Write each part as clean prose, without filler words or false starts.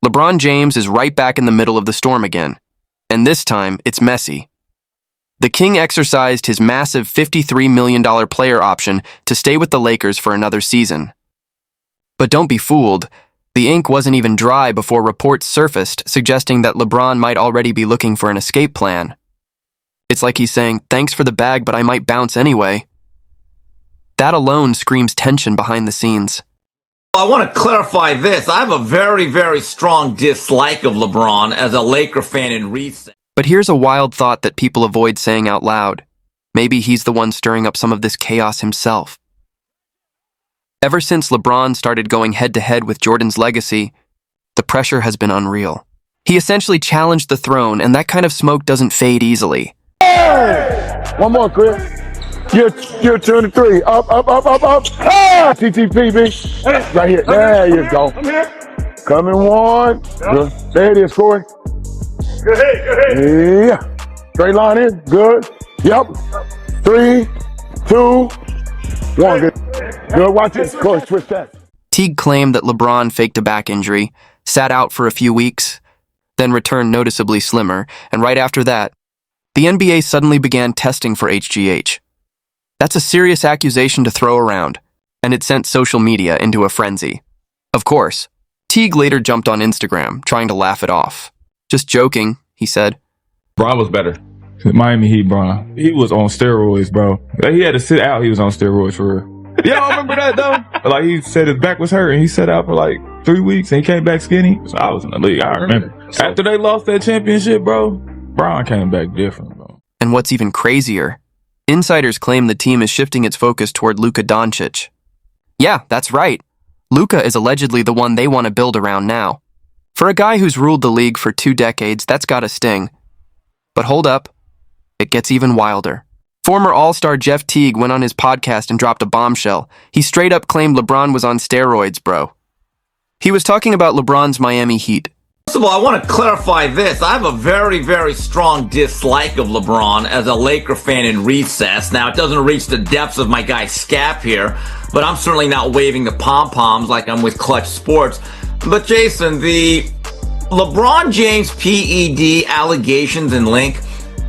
LeBron James is right back in the middle of the storm again, and this time it's messy. The King exercised his massive $53 million player option to stay with the Lakers for another season. But don't be fooled, the ink wasn't even dry before reports surfaced suggesting that LeBron might already be looking for an escape plan. It's like he's saying, "Thanks for the bag, but I might bounce anyway." That alone screams tension behind the scenes. I want to clarify this. I have a very, very strong dislike of LeBron as a Laker fan in recent. But here's a wild thought that people avoid saying out loud. Maybe he's the one stirring up some of this chaos himself. Ever since LeBron started going head-to-head with Jordan's legacy, the pressure has been unreal. He essentially challenged the throne, and that kind of smoke doesn't fade easily. Hey! One more, Chris. You're 2 and 3. Up. Ah! TTP, B. Right here. There you go. I'm here. Coming one. Good. There it is, Corey. Good hit. Yeah. Straight line in. Good. Yep. 3, 2, 1. Good. Watch it. Corey, switch that. Teague claimed that LeBron faked a back injury, sat out for a few weeks, then returned noticeably slimmer, and right after that, the NBA suddenly began testing for HGH. That's a serious accusation to throw around, and it sent social media into a frenzy. Of course, Teague later jumped on Instagram, trying to laugh it off. "Just joking," he said. Bron was better. Miami Heat, Bron. He was on steroids, bro. He had to sit out. He was on steroids for real. Y'all remember that, though? Like, he said his back was hurt, and he sat out for like 3 weeks, and he came back skinny. So I was in the league, I remember. After they lost that championship, bro, Bron came back different, bro. And what's even crazier, insiders claim the team is shifting its focus toward Luka Doncic. Yeah, that's right. Luka is allegedly the one they want to build around now. For a guy who's ruled the league for 2 decades, that's gotta sting. But hold up, it gets even wilder. Former All-Star Jeff Teague went on his podcast and dropped a bombshell. He straight up claimed LeBron was on steroids, bro. He was talking about LeBron's Miami Heat. First of all, I want to clarify this. I have a very, very strong dislike of LeBron as a Laker fan in recess. Now, it doesn't reach the depths of my guy Scap here, but I'm certainly not waving the pom-poms like I'm with Clutch Sports. But Jason, the LeBron James PED allegations and link,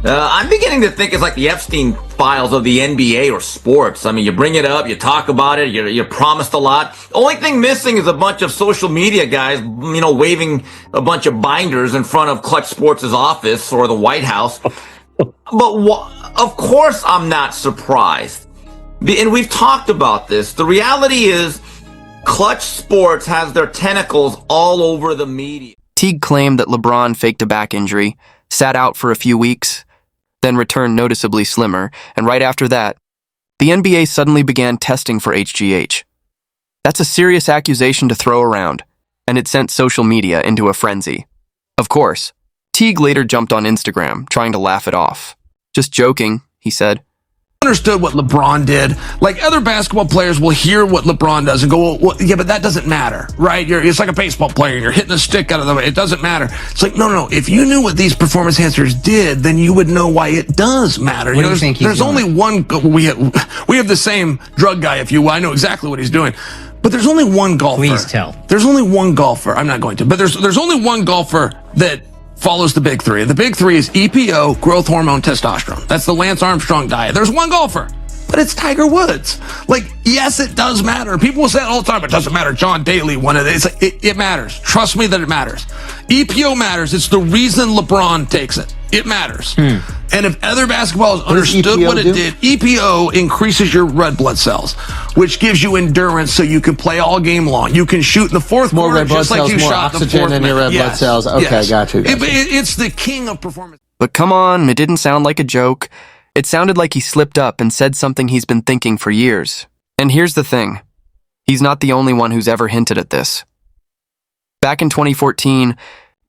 I'm beginning to think it's like the Epstein files of the NBA or sports. I mean, you bring it up, you talk about it, you promised a lot. Only thing missing is a bunch of social media guys, waving a bunch of binders in front of Clutch Sports' office or the White House. But of course I'm not surprised. And we've talked about this. The reality is Clutch Sports has their tentacles all over the media. Teague claimed that LeBron faked a back injury, sat out for a few weeks, then returned noticeably slimmer, and right after that, the NBA suddenly began testing for HGH. That's a serious accusation to throw around, and it sent social media into a frenzy. Of course, Teague later jumped on Instagram, trying to laugh it off. "Just joking," he said. Understood what LeBron did. Like, other basketball players will hear what LeBron does and go, well, yeah, but that doesn't matter, right? It's like a baseball player. You're hitting a stick out of the way. It doesn't matter. It's like, no. If you knew what these performance enhancers did, then you would know why it does matter. What do you think he's there's doing? only one. We have the same drug guy, if you will. I know exactly what he's doing. But there's only one golfer. Please tell. There's only one golfer. I'm not going to. But there's only one golfer that follows the big three. The big three is EPO, growth hormone, testosterone. That's the Lance Armstrong diet. There's one golfer. But it's Tiger Woods. Like, yes, it does matter. People will say it all the time. It doesn't matter. John Daly, one of these. It matters. Trust me that it matters. EPO matters. It's the reason LeBron takes it. It matters. And if other basketballs understood what it did, EPO increases your red blood cells, which gives you endurance so you can play all game long. You can shoot in the fourth quarter just like you shot in the fourth. More red blood cells, more oxygen in your red blood cells. Okay, got you. It's the king of performance. But come on, it didn't sound like a joke. It sounded like he slipped up and said something he's been thinking for years. And here's the thing. He's not the only one who's ever hinted at this. Back in 2014,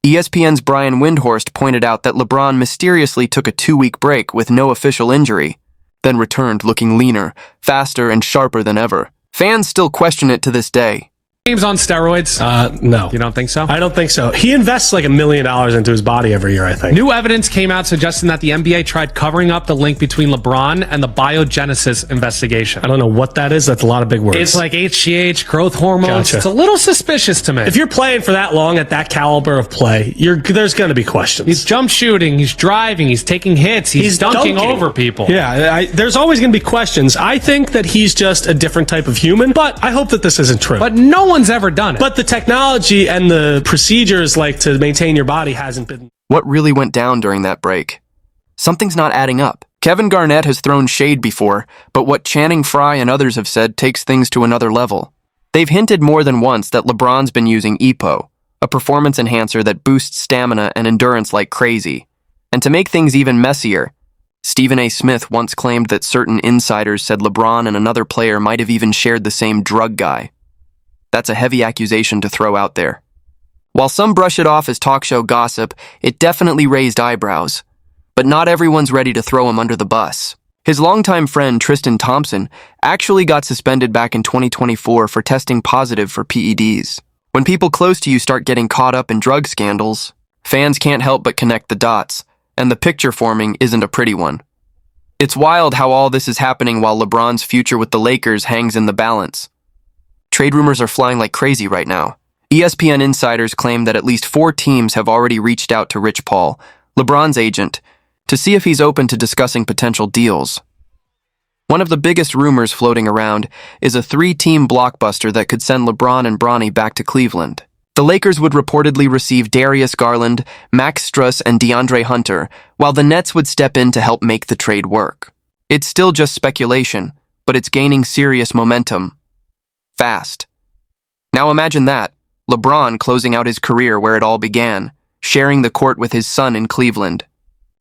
ESPN's Brian Windhorst pointed out that LeBron mysteriously took a 2-week break with no official injury, then returned looking leaner, faster, and sharper than ever. Fans still question it to this day. James on steroids? No. You don't think so? I don't think so. He invests like $1 million into his body every year, I think. New evidence came out suggesting that the NBA tried covering up the link between LeBron and the biogenesis investigation. I don't know what that is. That's a lot of big words. It's like HGH, growth hormones. Gotcha. It's a little suspicious to me. If you're playing for that long at that caliber of play, there's going to be questions. He's jump shooting, he's driving, he's taking hits, he's dunking over people. Yeah, there's always going to be questions. I think that he's just a different type of human, but I hope that this isn't true. But no one's ever done it. But the technology and the procedures like to maintain your body hasn't been. What really went down during that break? Something's not adding up. Kevin Garnett has thrown shade before, but what Channing Frye and others have said takes things to another level. They've hinted more than once that LeBron's been using EPO, a performance enhancer that boosts stamina and endurance like crazy. And to make things even messier, Stephen A. Smith once claimed that certain insiders said LeBron and another player might have even shared the same drug guy. That's a heavy accusation to throw out there. While some brush it off as talk show gossip, it definitely raised eyebrows. But not everyone's ready to throw him under the bus. His longtime friend Tristan Thompson actually got suspended back in 2024 for testing positive for PEDs. When people close to you start getting caught up in drug scandals, fans can't help but connect the dots, and the picture forming isn't a pretty one. It's wild how all this is happening while LeBron's future with the Lakers hangs in the balance. Trade rumors are flying like crazy right now. ESPN insiders claim that at least 4 teams have already reached out to Rich Paul, LeBron's agent, to see if he's open to discussing potential deals. One of the biggest rumors floating around is a 3-team blockbuster that could send LeBron and Bronny back to Cleveland. The Lakers would reportedly receive Darius Garland, Max Strus, and DeAndre Hunter, while the Nets would step in to help make the trade work. It's still just speculation, but it's gaining serious momentum. Fast. Now imagine that, LeBron closing out his career where it all began, sharing the court with his son in Cleveland.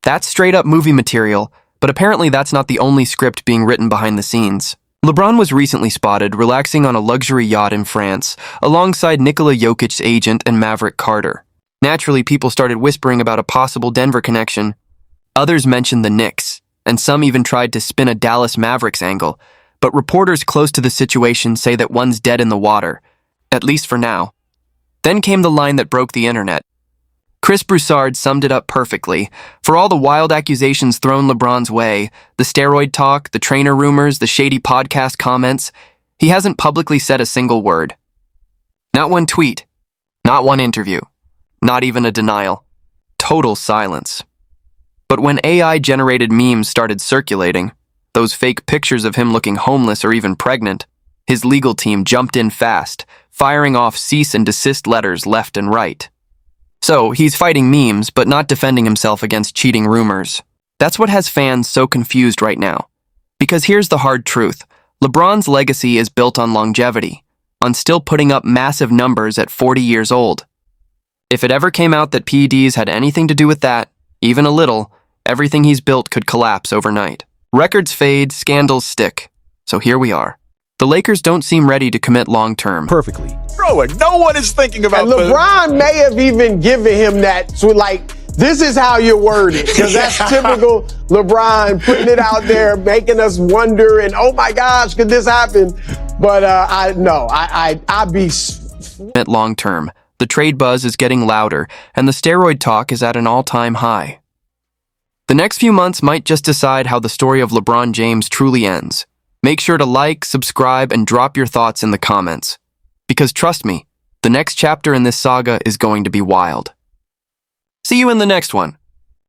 That's straight-up movie material, but apparently that's not the only script being written behind the scenes. LeBron was recently spotted relaxing on a luxury yacht in France, alongside Nikola Jokic's agent and Maverick Carter. Naturally, people started whispering about a possible Denver connection. Others mentioned the Knicks, and some even tried to spin a Dallas Mavericks angle, but reporters close to the situation say that one's dead in the water, at least for now. Then came the line that broke the internet. Chris Broussard summed it up perfectly. For all the wild accusations thrown LeBron's way, the steroid talk, the trainer rumors, the shady podcast comments, he hasn't publicly said a single word. Not one tweet, not one interview, not even a denial. Total silence. But when AI-generated memes started circulating, those fake pictures of him looking homeless or even pregnant, his legal team jumped in fast, firing off cease and desist letters left and right. So, he's fighting memes, but not defending himself against cheating rumors. That's what has fans so confused right now. Because here's the hard truth. LeBron's legacy is built on longevity, on still putting up massive numbers at 40 years old. If it ever came out that PEDs had anything to do with that, even a little, everything he's built could collapse overnight. Records fade, scandals stick. So here we are. The Lakers don't seem ready to commit long-term. Perfectly. Throw it. No one is thinking about and LeBron may have even given him that, so like, this is how you word it, because that's typical LeBron, putting it out there, making us wonder, and oh my gosh, could this happen? But I'd be... At long-term, the trade buzz is getting louder, and the steroid talk is at an all-time high. The next few months might just decide how the story of LeBron James truly ends. Make sure to like, subscribe, and drop your thoughts in the comments. Because trust me, the next chapter in this saga is going to be wild. See you in the next one.